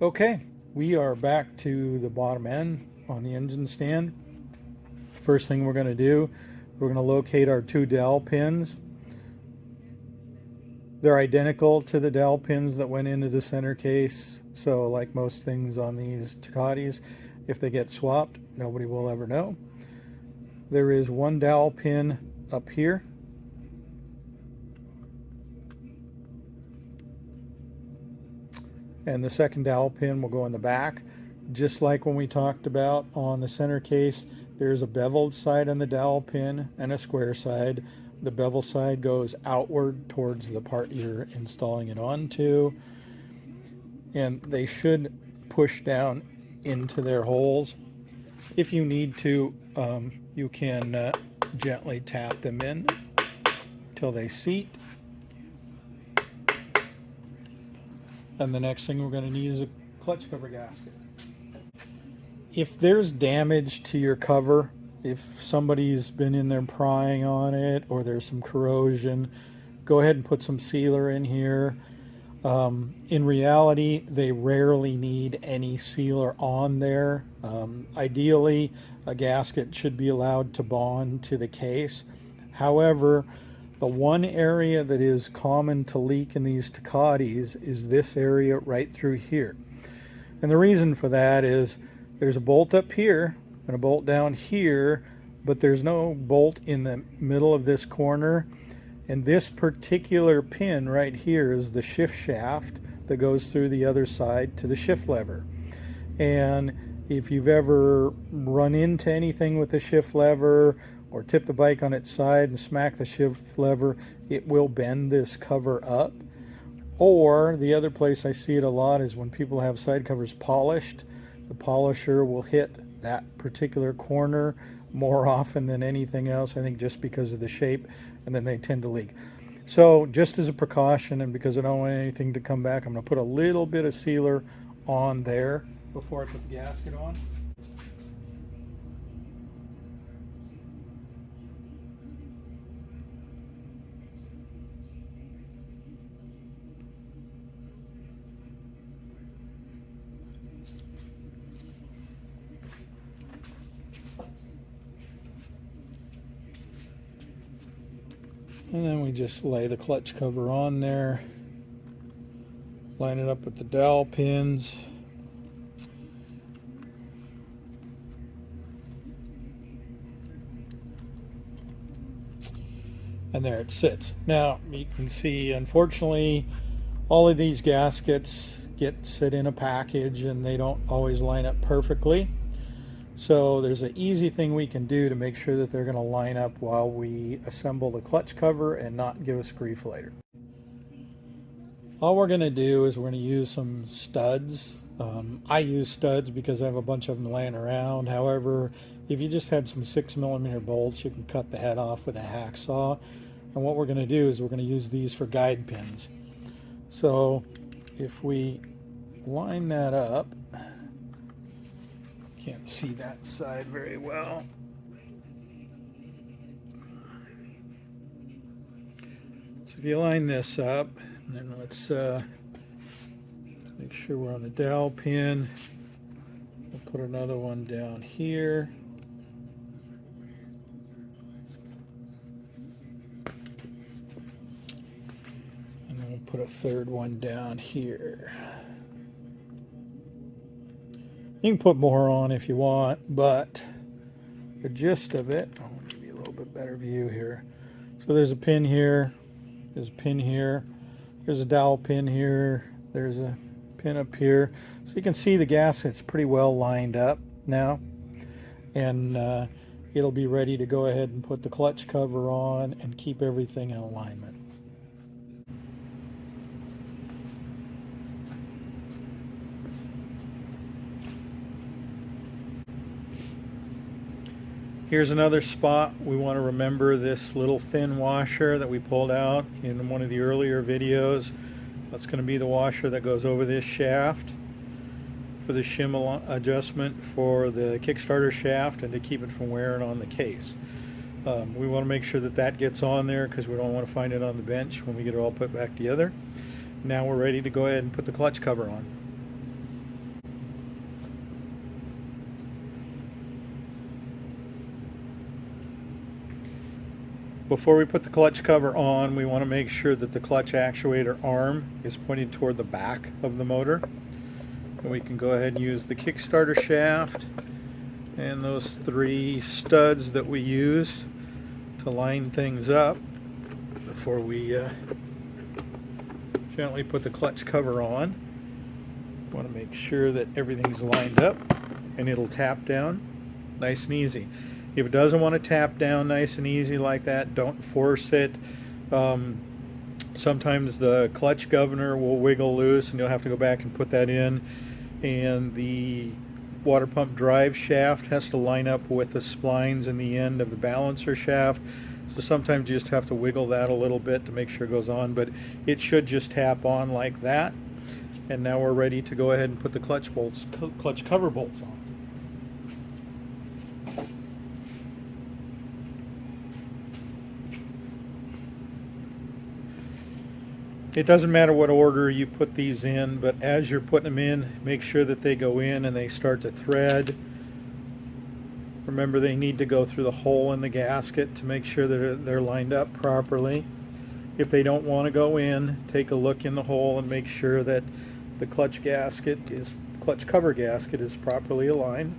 Okay, we are back to the bottom end on the engine stand. First thing we're going to do, we're going to locate our two dowel pins. They're identical to the dowel pins that went into the center case, so like most things on these Tecates, if they get swapped, nobody will ever know. There is one dowel pin up here. And the second dowel pin will go in the back. Just like when we talked about on the center case, there's a beveled side on the dowel pin and a square side. The bevel side goes outward towards the part you're installing it onto. And they should push down into their holes. If you need to, you can gently tap them in till they seat. And the next thing we're going to need is a clutch cover gasket. If there's damage to your cover, if somebody's been in there prying on it or there's some corrosion, go ahead and put some sealer in here. In reality, they rarely need any sealer on there. Ideally, a gasket should be allowed to bond to the case. However, the one area that is common to leak in these Tecates is this area right through here. And the reason for that is there's a bolt up here and a bolt down here, but there's no bolt in the middle of this corner. And this particular pin right here is the shift shaft that goes through the other side to the shift lever. And if you've ever run into anything with the shift lever or tip the bike on its side and smack the shift lever, it will bend this cover up. Or the other place I see it a lot is when people have side covers polished, the polisher will hit that particular corner more often than anything else, I think just because of the shape, and then they tend to leak. So just as a precaution, and because I don't want anything to come back, I'm going to put a little bit of sealer on there before I put the gasket on. And then we just lay the clutch cover on there, line it up with the dowel pins. And there it sits. Now you can see, unfortunately, all of these gaskets sit in a package and they don't always line up perfectly. So there's an easy thing we can do to make sure that they're going to line up while we assemble the clutch cover and not give us grief later. All we're going to do is we're going to use some studs. I use studs because I have a bunch of them laying around. However, if you just had some 6mm bolts, you can cut the head off with a hacksaw. And what we're going to do is we're going to use these for guide pins. So if we line that up, can't see that side very well. So if you line this up, and then let's make sure we're on the dowel pin. We'll put another one down here. And then we'll put a third one down here. You can put more on if you want, but the gist of it, I'll give you a little bit better view here. So there's a pin here, there's a pin here, there's a dowel pin here, there's a pin up here. So you can see the gasket's pretty well lined up now, and it'll be ready to go ahead and put the clutch cover on and keep everything in alignment. Here's another spot. We want to remember this little thin washer that we pulled out in one of the earlier videos. That's going to be the washer that goes over this shaft for the shim adjustment for the Kickstarter shaft and to keep it from wearing on the case. We want to make sure that that gets on there because we don't want to find it on the bench when we get it all put back together. Now we're ready to go ahead and put the clutch cover on. Before we put the clutch cover on, we want to make sure that the clutch actuator arm is pointed toward the back of the motor. And we can go ahead and use the Kickstarter shaft and those 3 studs that we use to line things up before we gently put the clutch cover on. Want to make sure that everything's lined up, and it'll tap down nice and easy. If it doesn't want to tap down nice and easy like that, don't force it. Sometimes the clutch governor will wiggle loose and you'll have to go back and put that in, and the water pump drive shaft has to line up with the splines in the end of the balancer shaft. So sometimes you just have to wiggle that a little bit to make sure it goes on, but it should just tap on like that. And now we're ready to go ahead and put the clutch cover bolts on. It doesn't matter what order you put these in, but as you're putting them in, make sure that they go in and they start to thread. Remember, they need to go through the hole in the gasket to make sure that they're lined up properly. If they don't want to go in, take a look in the hole and make sure that the clutch cover gasket is properly aligned.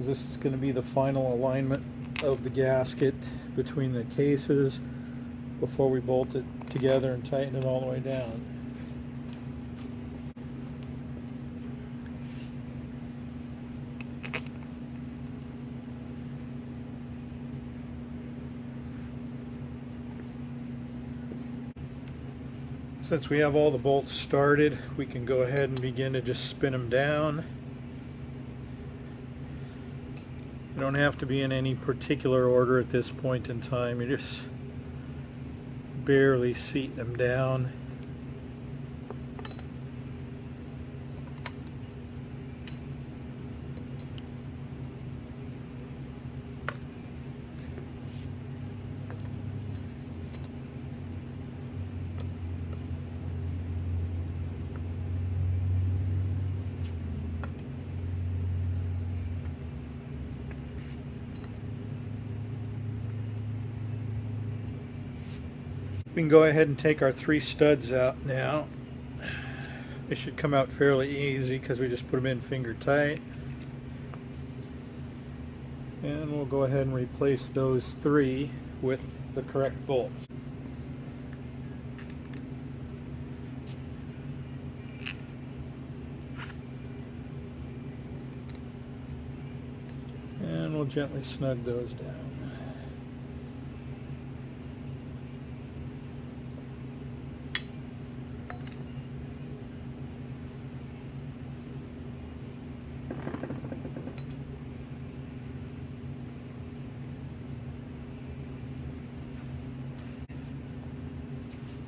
This is going to be the final alignment of the gasket between the cases before we bolt it together and tighten it all the way down. Since we have all the bolts started, we can go ahead and begin to just spin them down. You don't have to be in any particular order at this point in time. You're just barely seating them down. We can go ahead and take our 3 studs out now. They should come out fairly easy because we just put them in finger tight. And we'll go ahead and replace those 3 with the correct bolts. And we'll gently snug those down.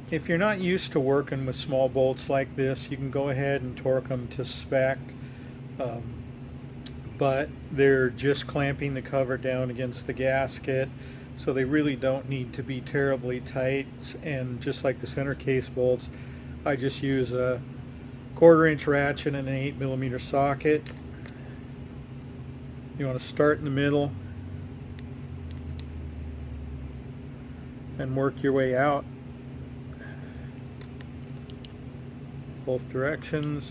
If you're not used to working with small bolts like this, you can go ahead and torque them to spec, but they're just clamping the cover down against the gasket, so they really don't need to be terribly tight. And just like the center case bolts, I just use a 1/4-inch ratchet and an 8mm socket. You want to start in the middle and work your way out both directions.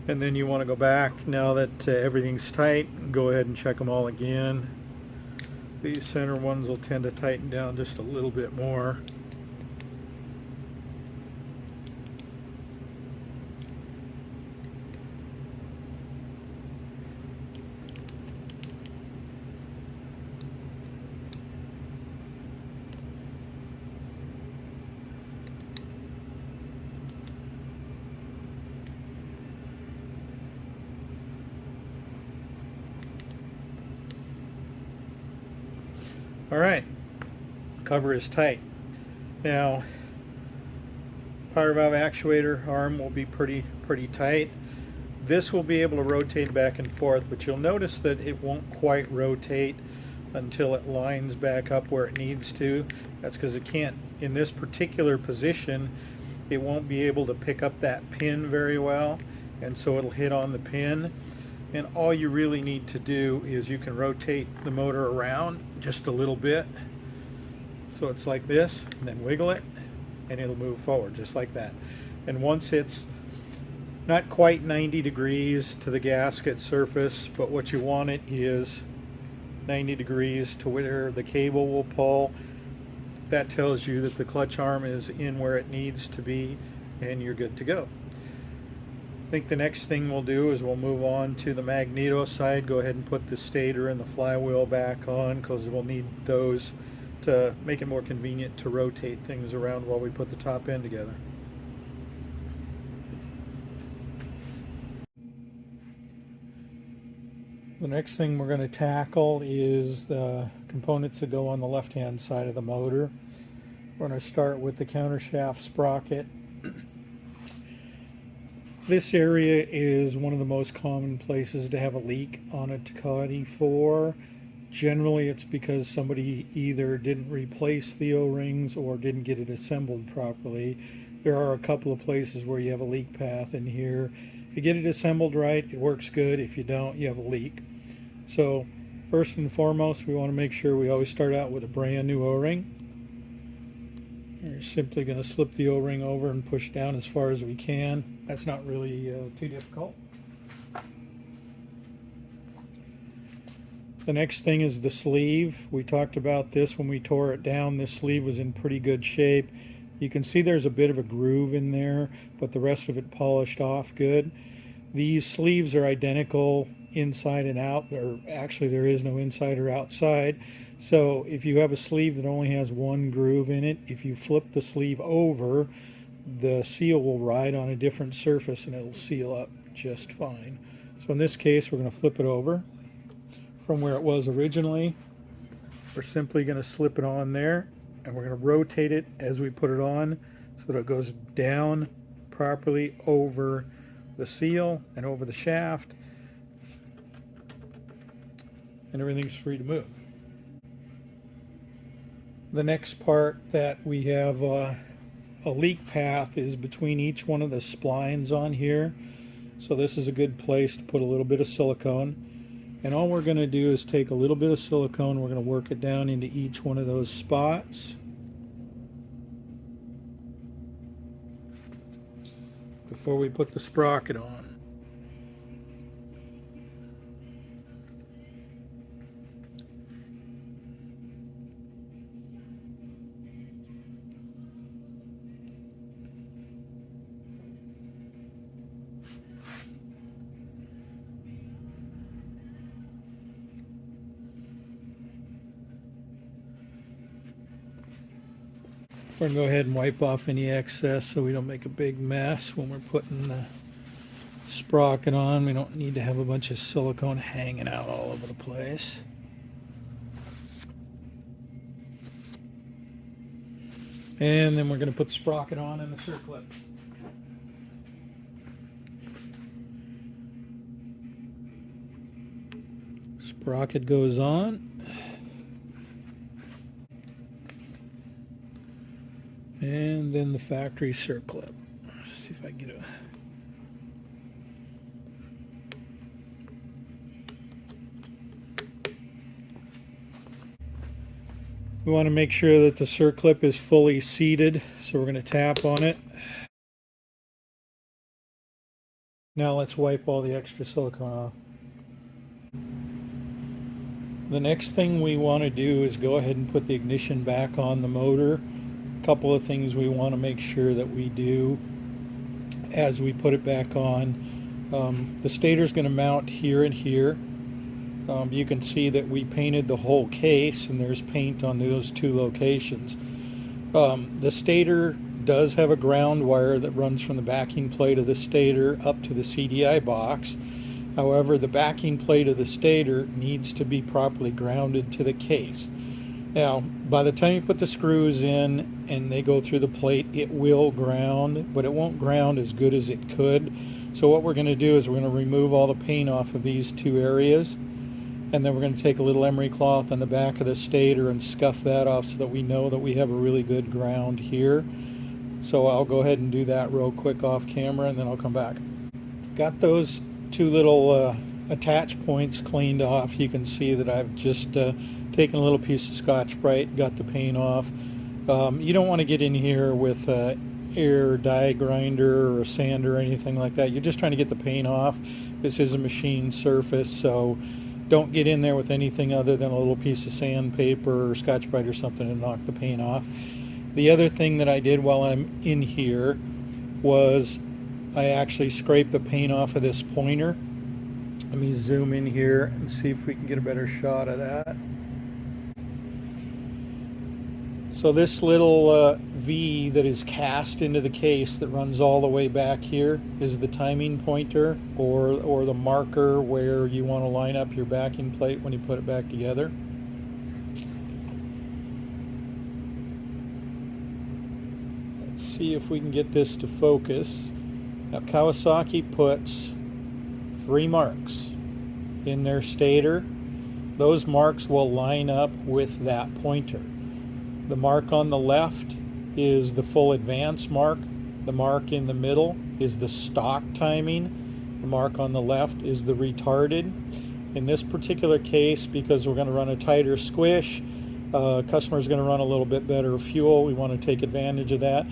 And then you want to go back, now that everything's tight, go ahead and check them all again. These center ones will tend to tighten down just a little bit more. Alright, cover is tight. Now, power valve actuator arm will be pretty tight. This will be able to rotate back and forth, but you'll notice that it won't quite rotate until it lines back up where it needs to. That's because it can't, in this particular position, it won't be able to pick up that pin very well, and so it'll hit on the pin. And all you really need to do is you can rotate the motor around just a little bit, so it's like this, and then wiggle it and it'll move forward just like that. And once it's not quite 90 degrees to the gasket surface, but what you want it is 90 degrees to where the cable will pull, that tells you that the clutch arm is in where it needs to be and you're good to go. I think the next thing we'll do is we'll move on to the magneto side. Go ahead and put the stator and the flywheel back on, because we'll need those to make it more convenient to rotate things around while we put the top end together. The next thing we're going to tackle is the components that go on the left-hand side of the motor. We're going to start with the countershaft sprocket. This area is one of the most common places to have a leak on a Tecate 4. Generally, it's because somebody either didn't replace the O-rings or didn't get it assembled properly. There are a couple of places where you have a leak path in here. If you get it assembled right, it works good. If you don't, you have a leak. So first and foremost, we want to make sure we always start out with a brand new O-ring. You're simply going to slip the O-ring over and push down as far as we can. That's not really too difficult. The next thing is the sleeve. We talked about this when we tore it down. This sleeve was in pretty good shape. You can see there's a bit of a groove in there, but the rest of it polished off good. These sleeves are identical inside and out, or actually there is no inside or outside. So if you have a sleeve that only has one groove in it, if you flip the sleeve over, the seal will ride on a different surface and it'll seal up just fine. So in this case, we're going to flip it over from where it was originally. We're simply going to slip it on there, and we're going to rotate it as we put it on so that it goes down properly over the seal and over the shaft, and everything's free to move. The next part that we have a leak path is between each one of the splines on here. So this is a good place to put a little bit of silicone. And all we're going to do is take a little bit of silicone, we're going to work it down into each one of those spots. Before we put the sprocket on. We're going to go ahead and wipe off any excess so we don't make a big mess when we're putting the sprocket on. We don't need to have a bunch of silicone hanging out all over the place. And then we're going to put the sprocket on in the circlip. Sprocket goes on. And then the factory circlip. Let's see if I can get a... We want to make sure that the circlip is fully seated, so we're going to tap on it. Now let's wipe all the extra silicone off. The next thing we want to do is go ahead and put the ignition back on the motor. Couple of things we want to make sure that we do as we put it back on. The stator is going to mount here and here. You can see that we painted the whole case and there's paint on those two locations. The stator does have a ground wire that runs from the backing plate of the stator up to the CDI box. However, the backing plate of the stator needs to be properly grounded to the case. Now, by the time you put the screws in and they go through the plate, it will ground, but it won't ground as good as it could. So what we're going to do is we're going to remove all the paint off of these two areas, and then we're going to take a little emery cloth on the back of the stator and scuff that off so that we know that we have a really good ground here. So I'll go ahead and do that real quick off camera, and then I'll come back. Got those two little attach points cleaned off. You can see that I've just taken a little piece of Scotch-Brite, got the paint off. You don't want to get in here with air die grinder or a sander or anything like that. You're just trying to get the paint off. This is a machine surface, so don't get in there with anything other than a little piece of sandpaper or Scotch-Brite or something to knock the paint off. The other thing that I did while I'm in here was I actually scraped the paint off of this pointer. Let me zoom in here and see if we can get a better shot of that. So this little V that is cast into the case that runs all the way back here is the timing pointer, or the marker where you want to line up your backing plate when you put it back together. Let's see if we can get this to focus. Now Kawasaki puts 3 marks in their stator. Those marks will line up with that pointer. The mark on the left is the full advance mark. The mark in the middle is the stock timing. The mark on the left is the retarded. In this particular case, because we're going to run a tighter squish, customer's going to run a little bit better fuel. We want to take advantage of that.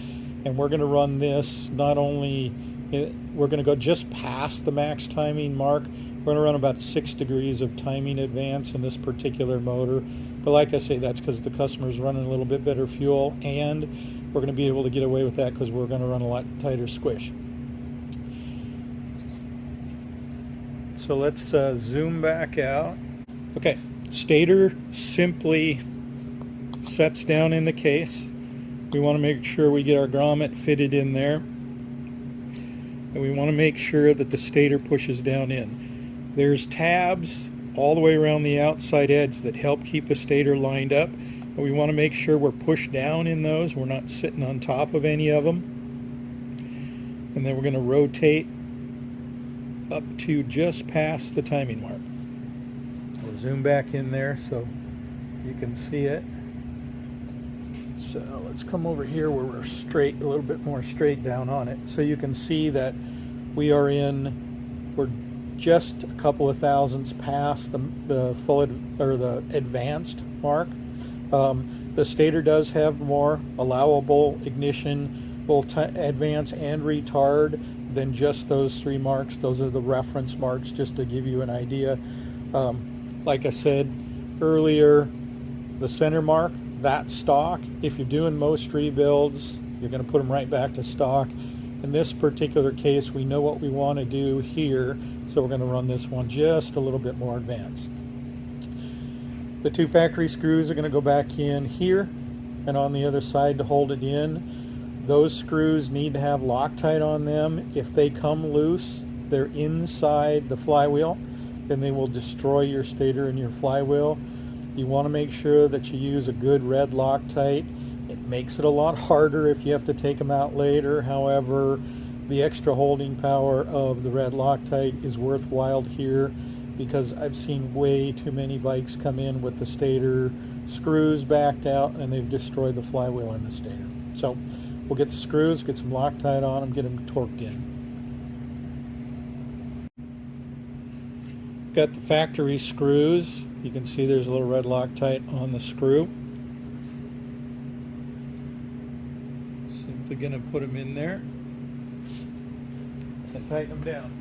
And we're going to run this not only, we're going to go just past the max timing mark. We're going to run about 6 degrees of timing advance in this particular motor. But like I say, that's because the customer's running a little bit better fuel, and we're going to be able to get away with that because we're going to run a lot tighter squish. So let's zoom back out. Okay, stator simply sets down in the case. We want to make sure we get our grommet fitted in there, and we want to make sure that the stator pushes down in. There's tabs all the way around the outside edge that help keep the stator lined up, and we want to make sure we're pushed down in those. We're not sitting on top of any of them. And then we're going to rotate up to just past the timing mark. We'll zoom back in there so you can see it. So let's come over here where we're straight, a little bit more straight down on it, so you can see that we're just a couple of thousandths past the full or the advanced mark. The stator does have more allowable ignition, both advance and retard, than just those 3 marks. Those are the reference marks, just to give you an idea. Like I said earlier, the center mark, that's stock. If you're doing most rebuilds, you're going to put them right back to stock. In this particular case, we know what we want to do here, so we're going to run this one just a little bit more advanced. The 2 factory screws are going to go back in here and on the other side to hold it in. Those screws need to have Loctite on them. If they come loose, they're inside the flywheel, then they will destroy your stator and your flywheel. You want to make sure that you use a good red Loctite. It makes it a lot harder if you have to take them out later. However, the extra holding power of the red Loctite is worthwhile here, because I've seen way too many bikes come in with the stator screws backed out and they've destroyed the flywheel in the stator. So we'll get the screws, get some Loctite on them, get them torqued in. Got the factory screws. You can see there's a little red Loctite on the screw. Simply going to put them in there and tighten them down.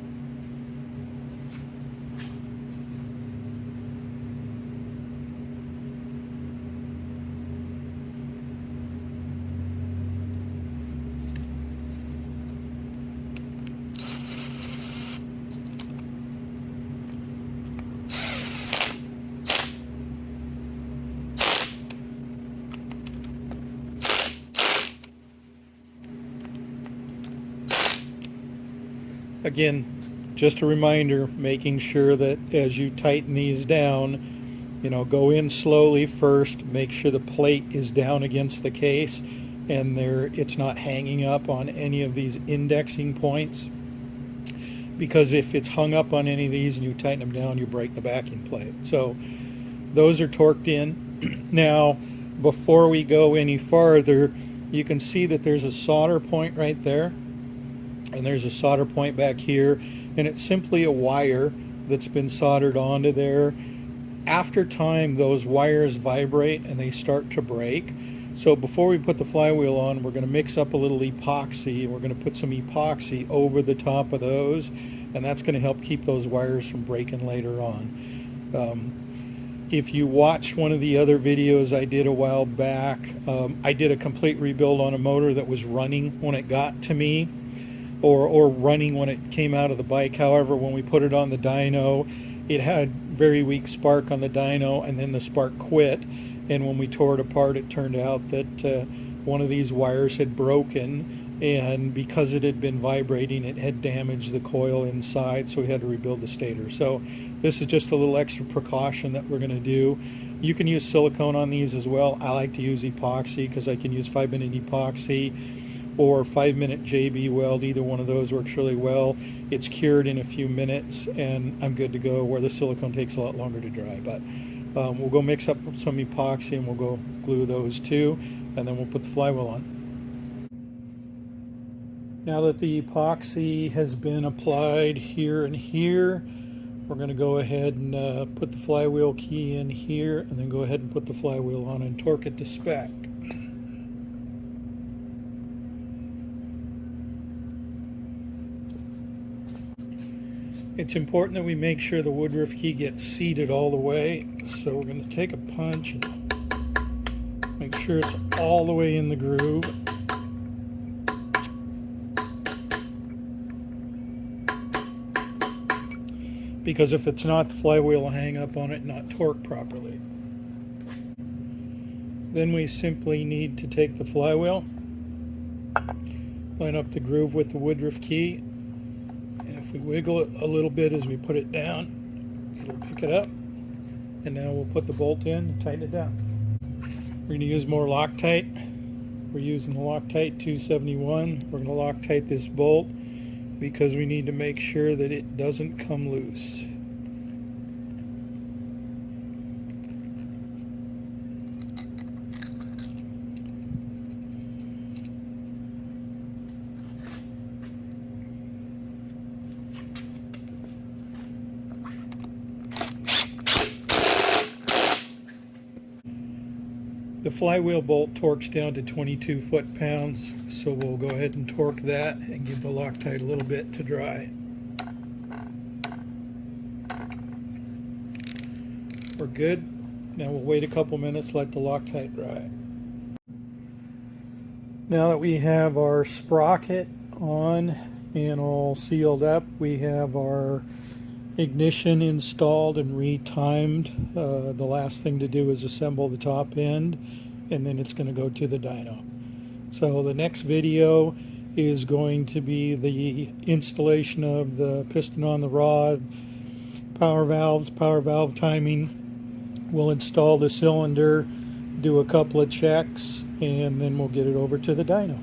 Again, just a reminder, making sure that as you tighten these down, go in slowly first, make sure the plate is down against the case and it's not hanging up on any of these indexing points. because if it's hung up on any of these and you tighten them down, you break the backing plate. So those are torqued in. Now, before we go any farther, you can see that there's a solder point right there, and there's a solder point back here, and it's simply a wire that's been soldered onto there. After time, those wires vibrate and they start to break. So before we put the flywheel on, we're going to mix up a little epoxy, and we're going to put some epoxy over the top of those, and that's going to help keep those wires from breaking later on. If you watched one of the other videos I did a while back, I did a complete rebuild on a motor that was running when it got to me, or running when it came out of the bike. However, when we put it on the dyno, it had very weak spark on the dyno, and then the spark quit. And when we tore it apart, it turned out that one of these wires had broken, and because it had been vibrating, it had damaged the coil inside, so we had to rebuild the stator. So this is just a little extra precaution that we're going to do. You can use silicone on these as well. I like to use epoxy because I can use 5-minute epoxy or 5-minute JB weld. Either one of those works really well. It's cured in a few minutes and I'm good to go, where the silicone takes a lot longer to dry. But we'll go mix up some epoxy and we'll go glue those too, and then we'll put the flywheel on. Now that the epoxy has been applied here and here, we're going to go ahead and put the flywheel key in here, and then go ahead and put the flywheel on and torque it to spec. It's important that we make sure the woodruff key gets seated all the way. So we're going to take a punch and make sure it's all the way in the groove. Because if it's not, the flywheel will hang up on it and not torque properly. Then we simply need to take the flywheel, line up the groove with the woodruff key, and if we wiggle it a little bit as we put it down, it'll pick it up. And now we'll put the bolt in and tighten it down. We're going to use more Loctite. We're using the Loctite 271. We're going to Loctite this bolt because we need to make sure that it doesn't come loose. The flywheel bolt torques down to 22 foot-pounds, so we'll go ahead and torque that and give the Loctite a little bit to dry. We're good. Now we'll wait a couple minutes, let the Loctite dry. Now that we have our sprocket on and all sealed up, we have our ignition installed and retimed. The last thing to do is assemble the top end, and then it's going to go to the dyno. So the next video is going to be the installation of the piston on the rod, power valve timing. We'll install the cylinder, do a couple of checks, and then we'll get it over to the dyno.